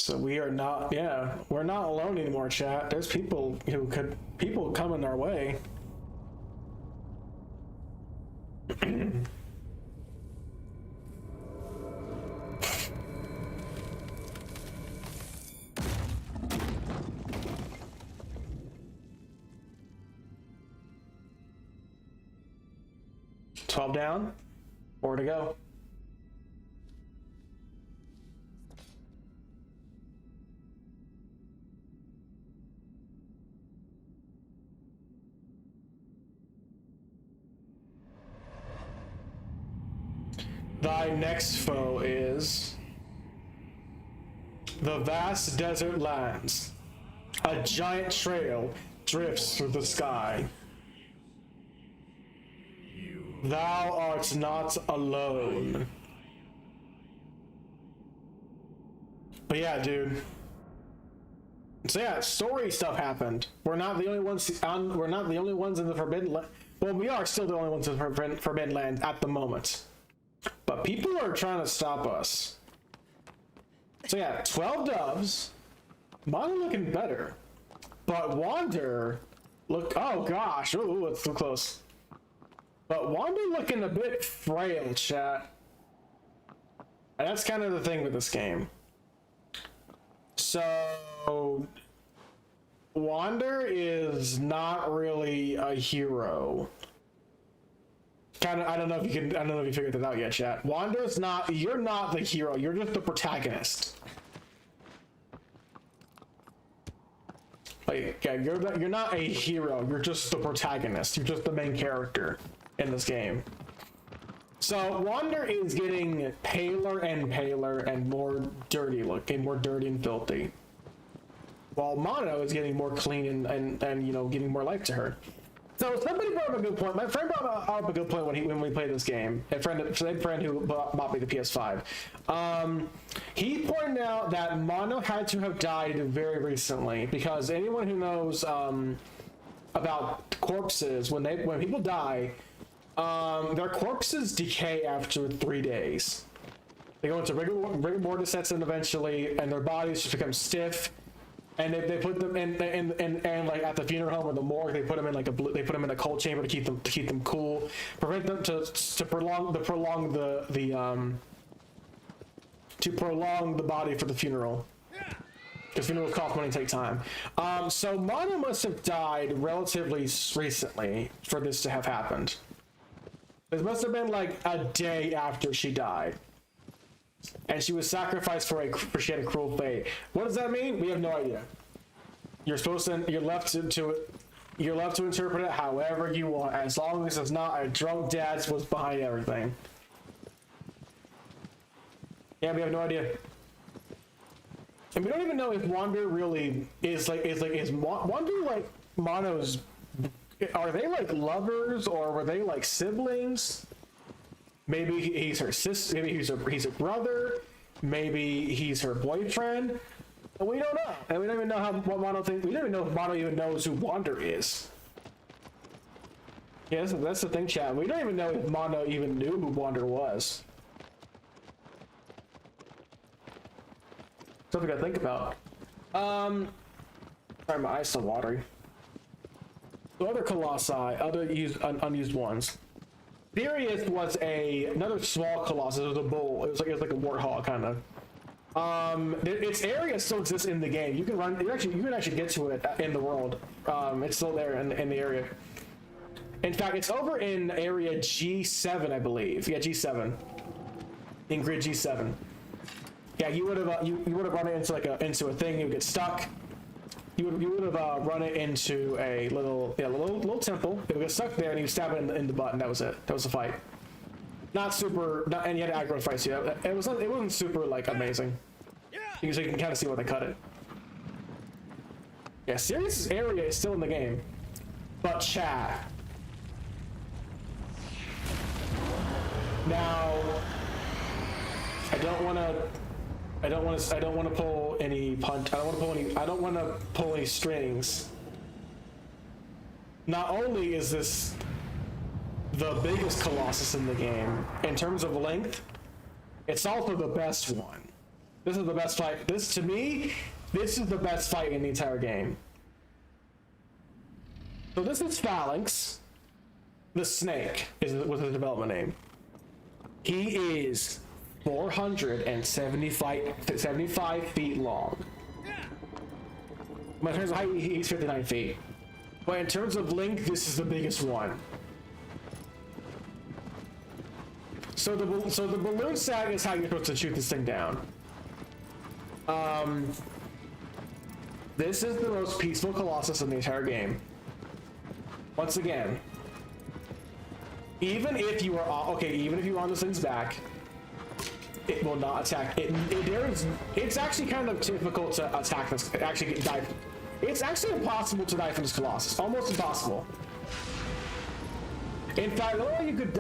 So we are not, yeah, we're not alone anymore, chat. There's people coming our way. $12 down, 4 to go. Thy next foe is the vast desert lands. A giant trail drifts through the sky. Thou art not alone. But yeah, dude. So yeah, story stuff happened. We're not the only ones we're not the only ones in the Forbidden Land. Well, we are still the only ones in the Forbidden Land at the moment. But people are trying to stop us. So yeah, 12 doves. Mono looking better. But Wander look, oh gosh, ooh, it's too close. But Wander looking a bit frail, chat. And that's kind of the thing with this game. So Wander is not really a hero. Kind of, I don't know if you figured that out yet, chat. Wander's not, you're not the hero, you're just the protagonist. Like, yeah, you're not a hero, you're just the protagonist. You're just the main character in this game. So Wander is getting paler and more dirty looking, more dirty and filthy. While Mono is getting more clean and you know, giving more life to her. So somebody brought up a good point. My friend brought up a good point when we played this game. A friend who bought me the PS5. He pointed out that Mono had to have died very recently because anyone who knows about corpses, when people die, their corpses decay after 3 days. They go into rigor mortis sets in eventually, and their bodies just become stiff. And they put them in like at the funeral home or the morgue, they put them in like they put them in a cold chamber to keep them cool, prevent them to prolong the body for the funeral. Because funerals cost money and take time. So Mono must have died relatively recently for this to have happened. It must have been like a day after she died. And she was sacrificed for she had a cruel fate. What does that mean? We have no idea. You're left to interpret it however you want, as long as it's not a drunk dad was behind everything. Yeah, we have no idea. And we don't even know if Wander really is Wander like Mono's, are they like lovers or were they like siblings? Maybe he's her sister, maybe he's her brother, maybe he's her boyfriend. We don't know. And we don't even know what Mono thinks. We don't even know if Mono even knows who Wander is. Yeah, that's the thing, chat. We don't even know if Mono even knew who Wander was. Something I think about. Sorry, my eyes still watery. So other Colossi, other unused ones. Sirius was another small Colossus. It was a bull. It was like a warthog kind of. Its area still exists in the game. You can run. You can actually get to it in the world. It's still there in the area. In fact, it's over in area G7, I believe. Yeah, G7. In grid G7. Yeah, you would have you would have run it into a thing. You would get stuck. You would have run it into a little temple. It would get stuck there, and you stab it in the butt, and that was it. That was the fight. Not super, and you had aggro fights. Yeah, it wasn't super like amazing. So you can kind of see where they cut it. Yeah, Sirius's area is still in the game, but chat. Now, I don't want to pull any punch. I don't want to pull any strings. Not only is this the biggest Colossus in the game in terms of length, it's also the best one. This is the best fight. This, to me, this is the best fight in the entire game. So this is Phalanx. The Snake was his development name. He is 475 feet long. But in terms of height, he's 59 feet. But in terms of length, this is the biggest one. So the balloon sack is how you're supposed to shoot this thing down. This is the most peaceful Colossus in the entire game. Once again, even if you are even if you're on this thing's back, it will not attack. It's actually kind of difficult to attack this. It's actually impossible to die from this Colossus. Almost impossible. In fact,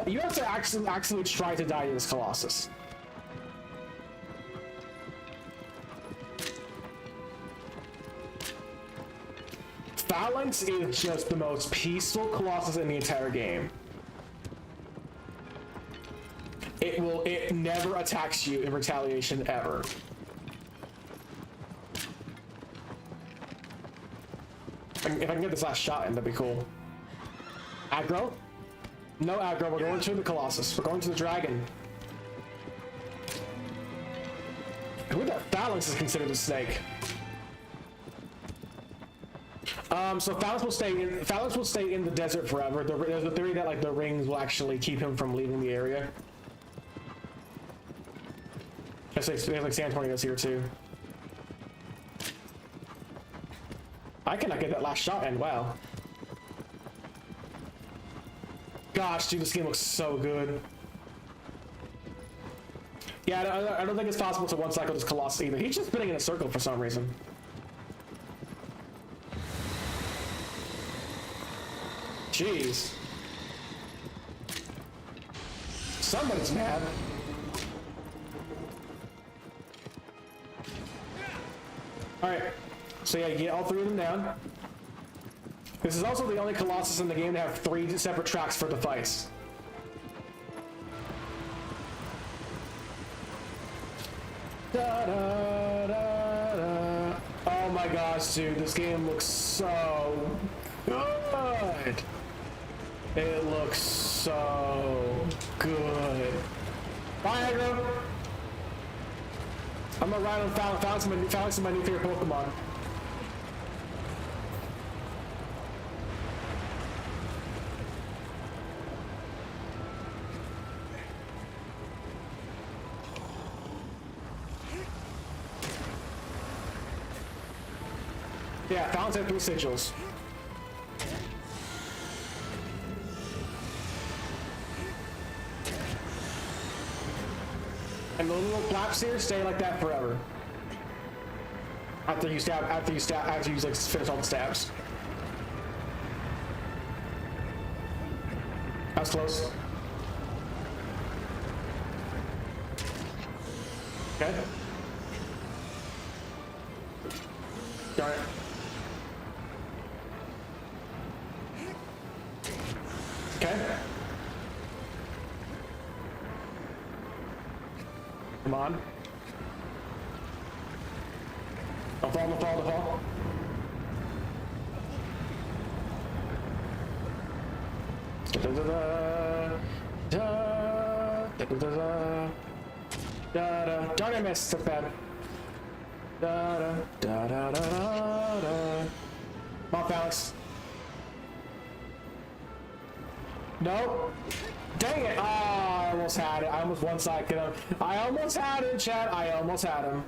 you have to actually try to die to this Colossus. Phalanx is just the most peaceful Colossus in the entire game. It never attacks you in retaliation ever. If I can get this last shot in, that'd be cool. Aggro? No aggro, we're going to the Colossus. We're going to the dragon. Who the Phalanx is considered a snake? So Phalanx will stay in the desert forever. There's a theory that like the rings will actually keep him from leaving the area. There's like San Antonio's here too. I cannot get that last shot in. Wow. Gosh, dude, this game looks so good. Yeah, I don't think it's possible to one-cycle this Colossus either. He's just spinning in a circle for some reason. Jeez. Somebody's mad. Alright. So yeah, you get all three of them down. This is also the only Colossus in the game to have 3 separate tracks for the fights. Da, da, da, da. Oh my gosh, dude, this game looks so good. It looks so good. Bye, Aggro. I'm gonna ride on Phalanx, my new favorite Pokemon. Yeah, Phalanx have 3 sigils. And the little flaps here stay like that forever. After you like finish all the stabs. That's close. Okay. Darn it. Okay. Come on. Don't fall, don't fall, don't fall. Darn, I missed. That's bad. Come on, Phalanx. No. Dang it. Oh, I almost had it. I almost one-sided him. I almost had him, chat. I almost had him.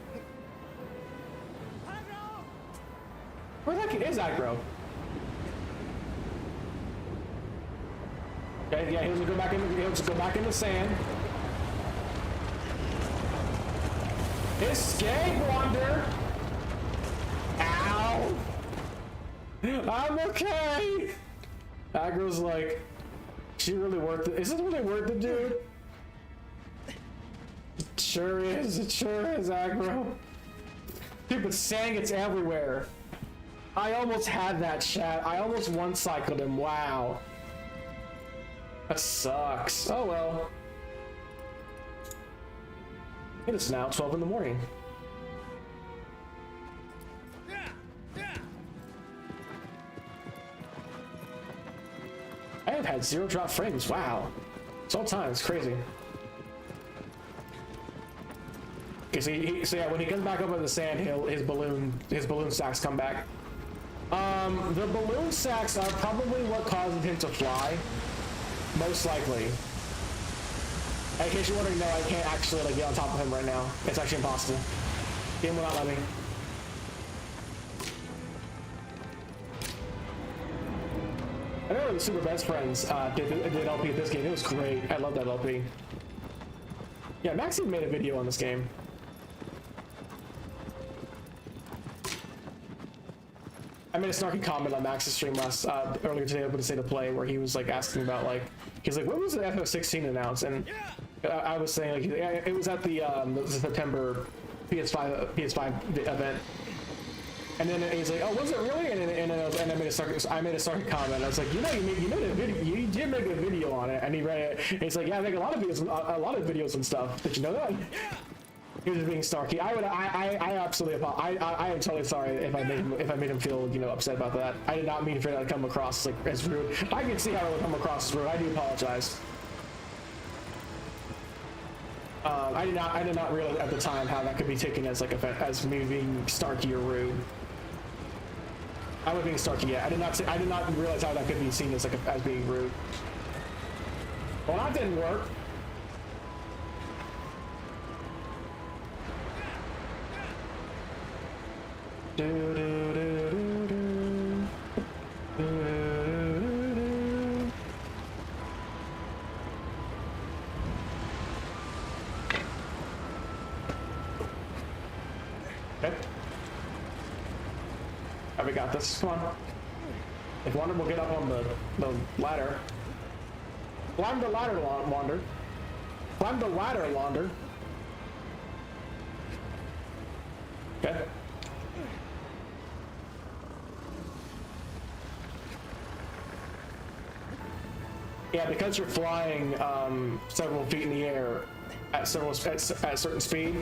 Where the heck is Aggro? Okay, yeah, he'll just go back in the sand. Escape, Wander! Ow! I'm okay! Aggro's like, she really worth it. Is it really worth it, dude? It sure is. It sure is, Aggro. Dude, but sand gets everywhere. I almost had that, chat. I almost one-cycled him. Wow. That sucks. Oh well. It is now 12 in the morning. I have had 0 drop frames. Wow. It's all time. It's crazy. Okay, so yeah, when he comes back up in the sand hill, his balloon sacks come back. The balloon sacks are probably what causes him to fly, most likely. In case you're wondering, no, I can't actually like get on top of him right now. It's actually impossible. Game will not let me. I remember the Super Best Friends did LP at this game. It was great. I love that LP. Yeah, Max even made a video on this game. I made a snarky comment on Max's stream earlier today with the State of Play, where he was like asking about like, he's like, when was the FF16 announced? And I was saying like, it was at the September PS5 event. And then he's like, oh, was it really? And I made a snarky comment. I was like, you know, you made a video, you did make a video on it. And he read it. And he's like, yeah, I make a lot of videos and stuff. Did you know that? He was being snarky. I absolutely apologize. I am totally sorry if I made him feel, you know, upset about that. I did not mean for that to come across like as rude. I can see how it would come across as rude. I do apologize. I did not realize at the time how that could be taken as like as me being snarky or rude. I was being snarky. Yeah, I did not realize how that could be seen as like as being rude. Well, that didn't work. Okay. We got this. Come on. If Wander will get up on the ladder. Climb the ladder, Wander. Climb the ladder, Wander. Okay. Yeah, because you're flying several feet in the air at a certain speed,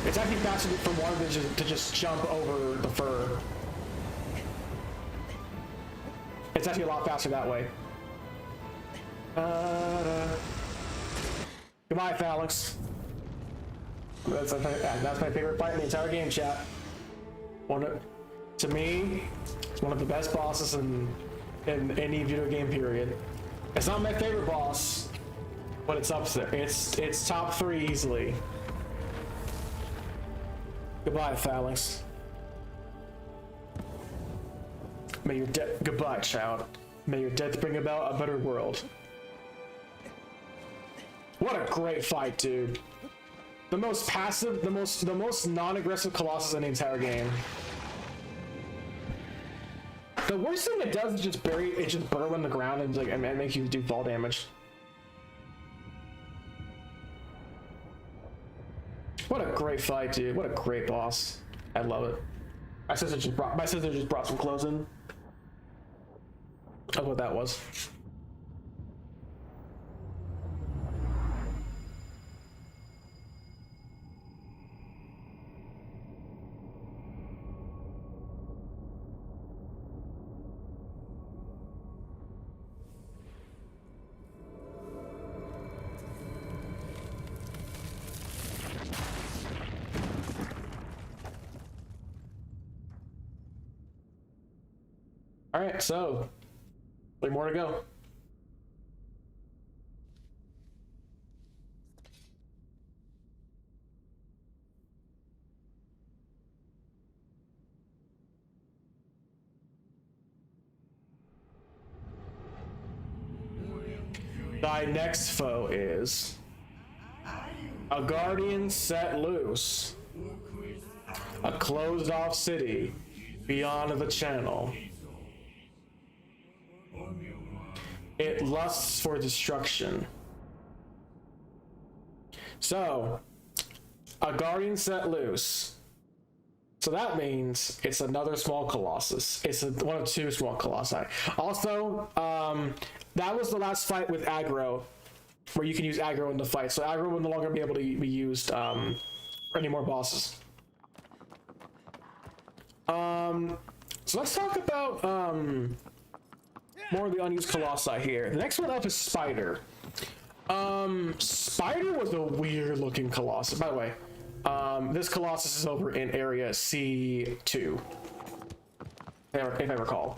it's actually faster for Wander to just jump over the fur. It's actually a lot faster that way. Goodbye, Phalanx. That's my favorite fight in the entire game, chat. To me, it's one of the best bosses in any video game period. It's not my favorite boss, but it's up there. It's top 3 easily. Goodbye, Phalanx. May your death goodbye, child. May your death bring about a better world. What a great fight, dude. The most passive, the most non-aggressive Colossus in the entire game. The worst thing it does is just burrow in the ground and like and make you do fall damage. What a great fight, dude. What a great boss. I love it. My sister just brought some clothes in. That's what that was. All right, so 3 more to go. Thy next foe is a guardian set loose, a closed off city beyond the channel. It lusts for destruction. So, a guardian set loose. So that means it's another small Colossus. It's one of 2 small Colossi. Also, that was the last fight with aggro, where you can use aggro in the fight. So aggro will no longer be able to be used for any more bosses. So let's talk about more of the unused Colossi here. The next one up is Spider. Spider was a weird looking Colossus. By the way, this Colossus is over in area C2, if I recall.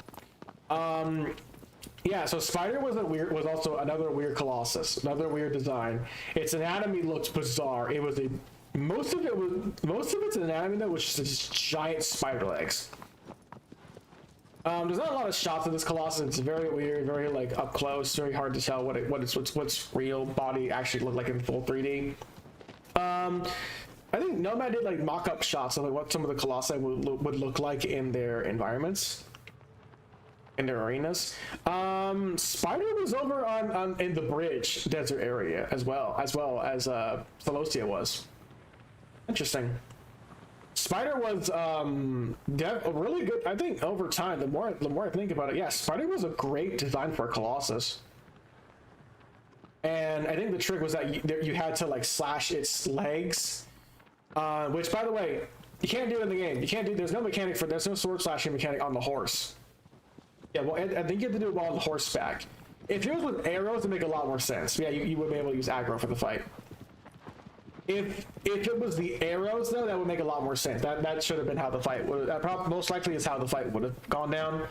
Yeah, so Spider was also another weird Colossus, another weird design. Its anatomy looked bizarre. It was most of its anatomy though was just giant spider legs. There's not a lot of shots of this Colossus. It's very weird, very like up close, very hard to tell what's real body actually look like in full 3D. I think Nomad did like mock-up shots of like what some of the Colossi would look like in their environments, in their arenas. Spider was over in the bridge desert area as well as Celosia was. Interesting. Spider was really good. I think over time, the more I think about it, yeah, Spider was a great design for a Colossus. And I think the trick was that you had to like slash its legs, which by the way, you can't do in the game. There's no sword slashing mechanic on the horse. Yeah, well, I think you have to do it while on the horseback. If it was with arrows, it would make a lot more sense. Yeah, you would be able to use aggro for the fight. If it was the arrows, though, that would make a lot more sense. That should have been how the fight would. That most likely is how the fight would have gone down.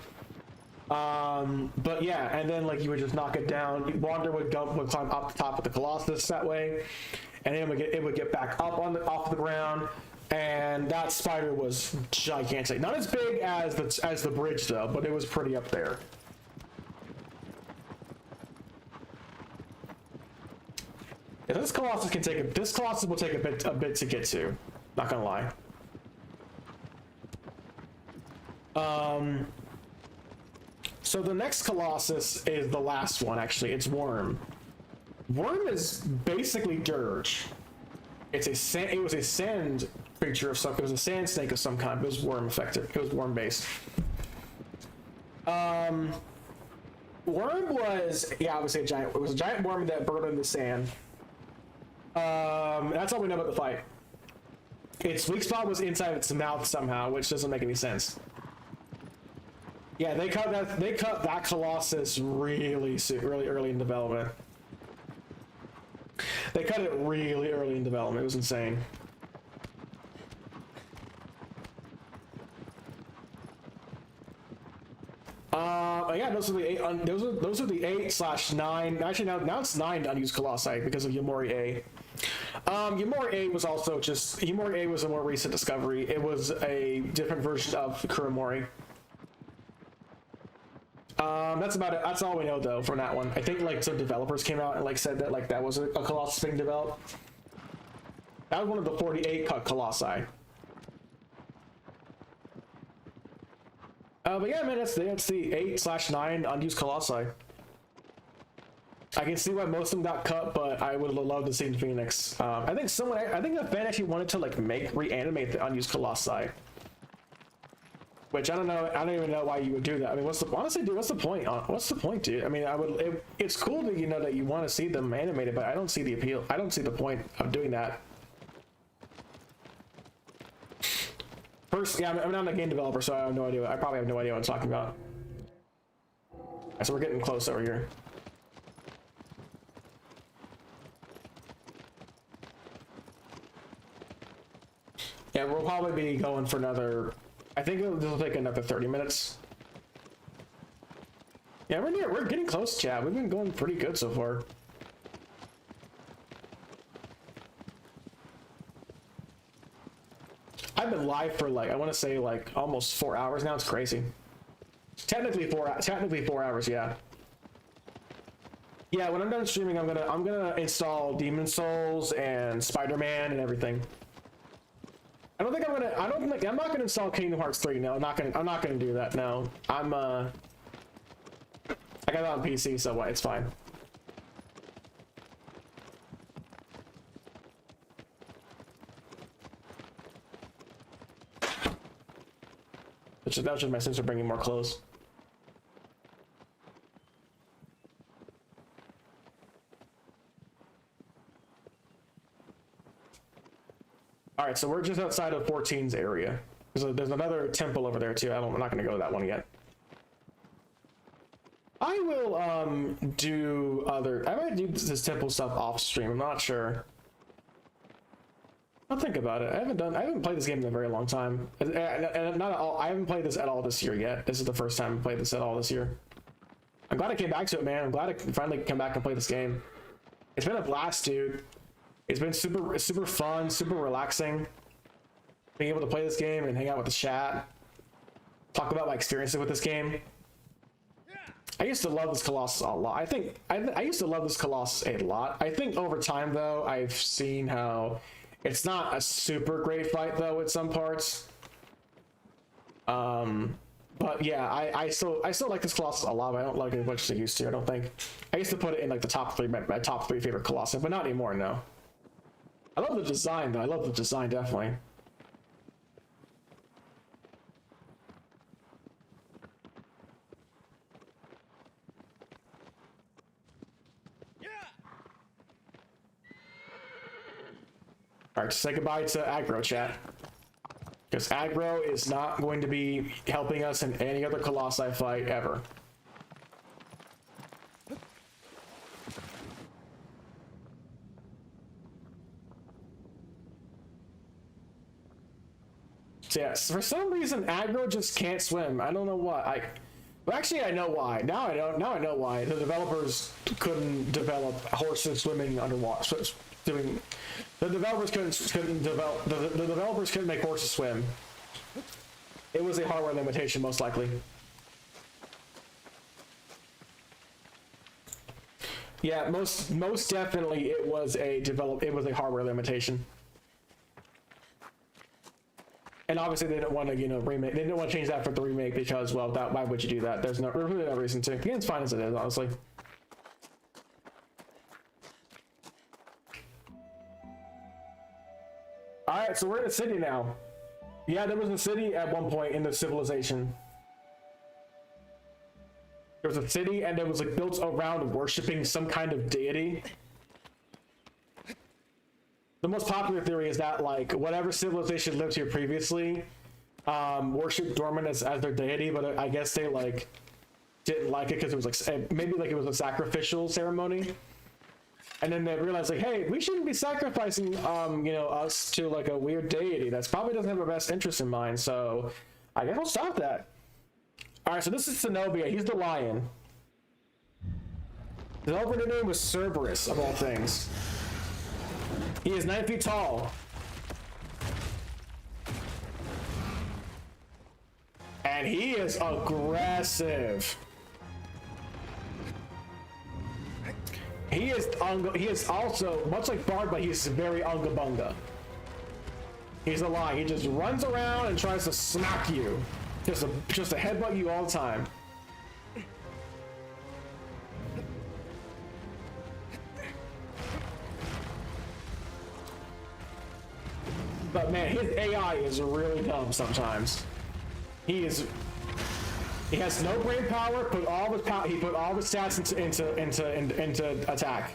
But yeah, and then like you would just knock it down. Wander would climb up the top of the Colossus that way, and then it would get back up off the ground. And that Spider was gigantic. Not as big as the bridge though, but it was pretty up there. Yeah, this Colossus will take a bit to get to. Not gonna lie. So the next Colossus is the last one. Actually, it's Worm. Worm is basically Dirge. It was a sand creature of some. It was a sand snake of some kind. It was worm affected. It was worm based. Worm was obviously a giant. It was a giant worm that burrowed in the sand. That's all we know about the fight. Its weak spot was inside its mouth somehow, which doesn't make any sense. Yeah, they cut that Colossus really early in development. They cut it really early in development. It was insane. Yeah, those are the 8. Those are the 8/9. Actually, now it's 9 unused Colossi because of Yamori A. Yamori A was also Yamori A was a more recent discovery. It was a different version of Kuramori. That's about it. That's all we know though for that one. I think like some developers came out and like said that like that was a Colossus being developed. That was one of the 48 cut Colossi. But yeah, man, that's the 8/9 unused Colossi. I can see why most of them got cut, but I would have loved to see Phoenix. I think a fan actually wanted to like reanimate the unused Colossi. Which I don't know. I don't even know why you would do that. I mean, honestly, dude? What's the point? What's the point, dude? I mean, it's cool that that you want to see them animated, but I don't see the appeal. I don't see the point of doing that. First, yeah, I'm not a game developer, so I have no idea. I probably have no idea what I'm talking about. Right, so we're getting close over here. Yeah, we'll probably be going for another. I think this will take another 30 minutes. Yeah, we're getting close, chat. We've been going pretty good so far. I've been live for like, I want to say like almost 4 hours now. It's crazy. Technically 4 hours, yeah. Yeah, when I'm done streaming, I'm gonna install Demon Souls and Spider-Man and everything. I'm not gonna install Kingdom Hearts 3. No, I'm not gonna do that. No, I got it on PC, so it's fine. That was just my sense of bringing more clothes. All right, so we're just outside of 14's area. There's another temple over there too. I'm not going to go to that one yet. I will do other. I might do this temple stuff off stream. I'm not sure. I'll think about it. I haven't played this game in a very long time. And not at all. I haven't played this at all this year yet. This is the first time I played this at all this year. I'm glad I came back to it, man. I'm glad I can finally come back and play this game. It's been a blast, dude. It's been super fun, super relaxing. Being able to play this game and hang out with the chat. Talk about my experiences with this game. I used to love this Colossus a lot. I used to love this Colossus a lot. I think over time, though, I've seen how it's not a super great fight, though, at some parts. But yeah, I still like this Colossus a lot, but I don't like it as much as I used to, I don't think. I used to put it in like my top three favorite Colossus, but not anymore, no. I love the design, though. I love the design, definitely. Alright, say goodbye to aggro, chat. Because aggro is not going to be helping us in any other Colossi fight ever. So yeah, for some reason aggro just can't swim. I don't know why. Well, actually, I know why. Now I know why. The developers couldn't develop horses swimming underwater. The developers couldn't develop. The developers couldn't make horses swim. It was a hardware limitation, most likely. Yeah, most definitely it was a hardware limitation. And obviously they didn't want to, remake. They didn't want to change that for the remake because, well, why would you do that? There's really no reason to. The game's fine as it is, honestly. All right, so we're in a city now. Yeah, there was a city at one point in the civilization. There was a city, and it was like built around worshiping some kind of deity. The most popular theory is that like whatever civilization lived here previously worshipped Dorman as their deity, but I guess they like didn't like it because it was like maybe like it was a sacrificial ceremony, and then they realized like, hey, we shouldn't be sacrificing us to like a weird deity that's probably doesn't have our best interest in mind, so I guess we'll stop that. All right, so this is Zenobia. He's the lion. The developer name was Cerberus, of all things. He is 9 feet tall. And he is aggressive. He is also, much like Bard, but he's very unga bunga. He's a lion. He just runs around and tries to smack you. Just to headbutt you all the time. But man, his AI is really dumb sometimes. He has no brain power. He put all the stats into attack.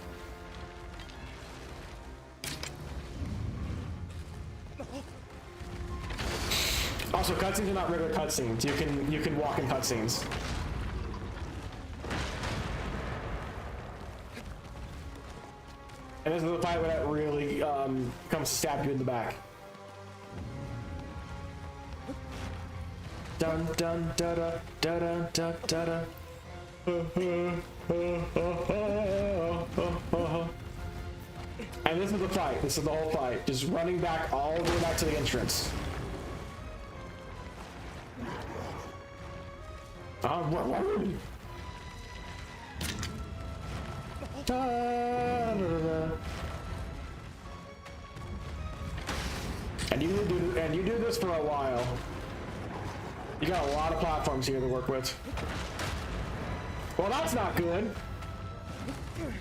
Also, cutscenes are not regular cutscenes. You can walk in cutscenes. And this is the fight where that really comes to stab you in the back. Dun dun da da da da da da. And this is the fight. This is the whole fight. Just running back all the way back to the entrance. And you do this for a while. You got a lot of platforms here to work with. Well, that's not good.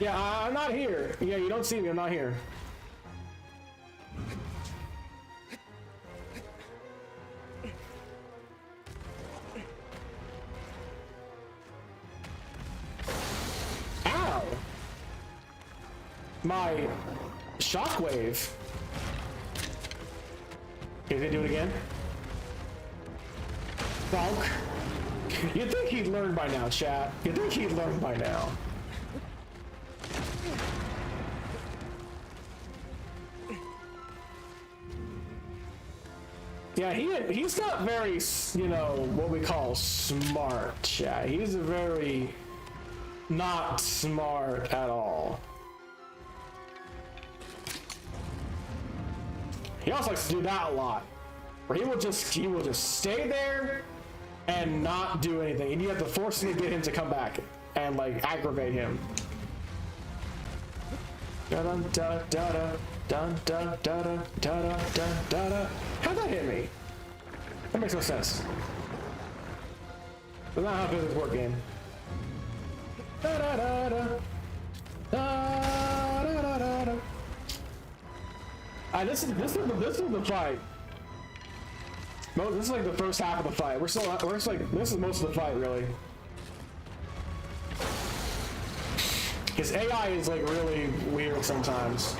Yeah, I'm not here. Yeah, you don't see me. I'm not here. Ow! My shockwave. Okay, they do it again. Bonk. You'd think he'd learn by now, chat. You'd think he'd learn by now. Yeah, he's not very, you know, what we call smart, chat. He's a very not smart at all. He also likes to do that a lot, where he will just stay there and not do anything, and you have to force him to get him to come back and like aggravate him. Da da da da da da da da da da da. How'd that hit me? That makes no sense. That's not how physics work, game. Da da da da da da da da. This is the fight. This is like the first half of the fight. We're like, this is most of the fight, really. His AI is like really weird sometimes.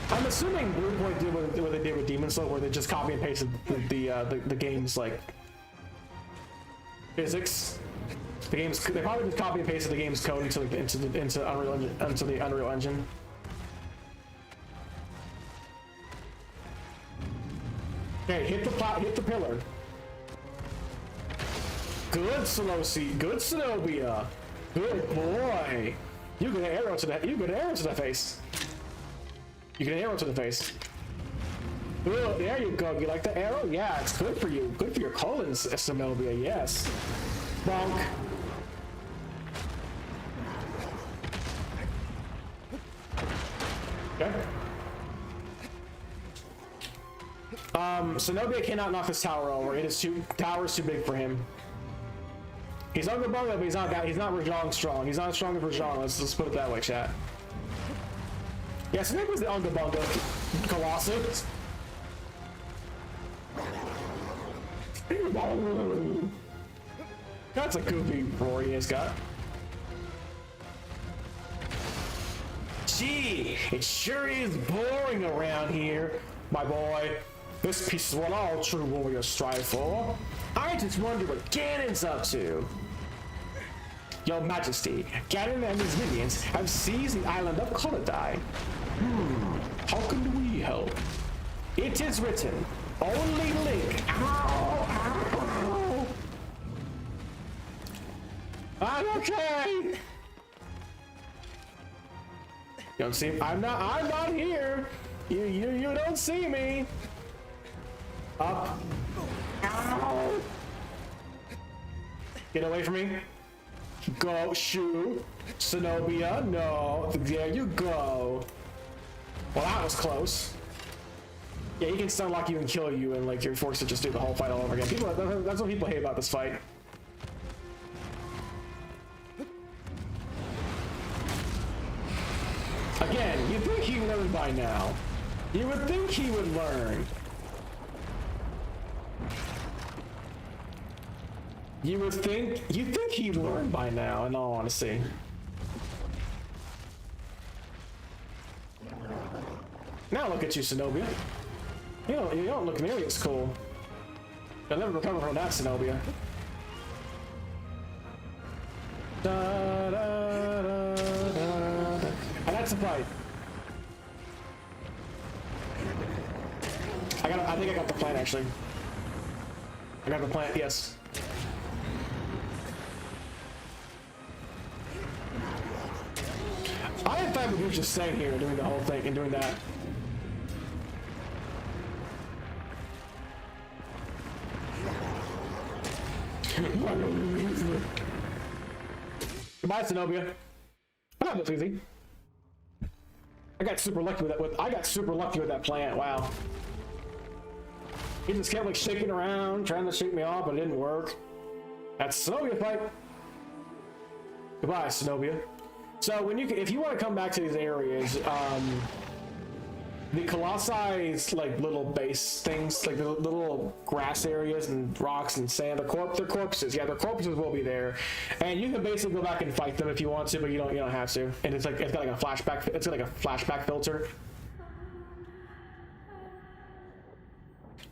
I'm assuming Bluepoint did what they did with Demon Soul, where they just copy and pasted the game's like physics. They probably just copy and pasted the game's code into the Unreal Engine. Okay, hit the pillar. Good, Solosi. Good, Zenobia. Good boy. You get an arrow to the face. You get an arrow to the face. Ooh, there you go. You like the arrow? Yeah, it's good for you. Good for your colon, Zenobia. Yes. Bonk. Okay. Zenobia cannot knock this tower over. Tower is too big for him. He's Unga Bunga, but he's not Rajang strong. He's not as strong as Rajang. Let's put it that way, chat. Yeah, Zenobia's the Unga Bunga Colossus. That's a goofy roar he has got. Gee, it sure is boring around here, my boy. This piece is what all true warriors strive for. I just wonder what Ganon's up to. Your Majesty, Ganon and his minions have seized the island of Colodai. How can we help? It is written, only Link. Ow, ow. I'm okay. You don't see me? I'm not here. You don't see me. Up. Ow. Get away from me. Go, shoot. Zenobia, no. There you go. Well, that was close. Yeah, he can stun lock you and kill you, and like you're forced to just do the whole fight all over again. That's what people hate about this fight. Again, you'd think he learned by now. You would think he would learn. You'd think he'd learn by now, in all honesty. Now look at you, Zenobia. You don't look nearly as cool. You'll never recover from that, Zenobia. Da, da, da, da, da. And that's the fight. I think I got the plant, actually. I got the plant, yes. I had thought we were just staying here doing the whole thing and doing that. Goodbye, Zenobia. That was easy. I got super lucky with that plant. Wow. He just kept like shaking around, trying to shake me off, but it didn't work. That's Zenobia fight. Goodbye, Zenobia. So if you want to come back to these areas, the Colossi like little base things, like the little grass areas and rocks and sand, they're corpses. Yeah, their corpses will be there, and you can basically go back and fight them if you want to, but you don't have to. And it's got like a flashback. It's got like a flashback filter.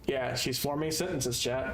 Yeah, she's forming sentences, chat.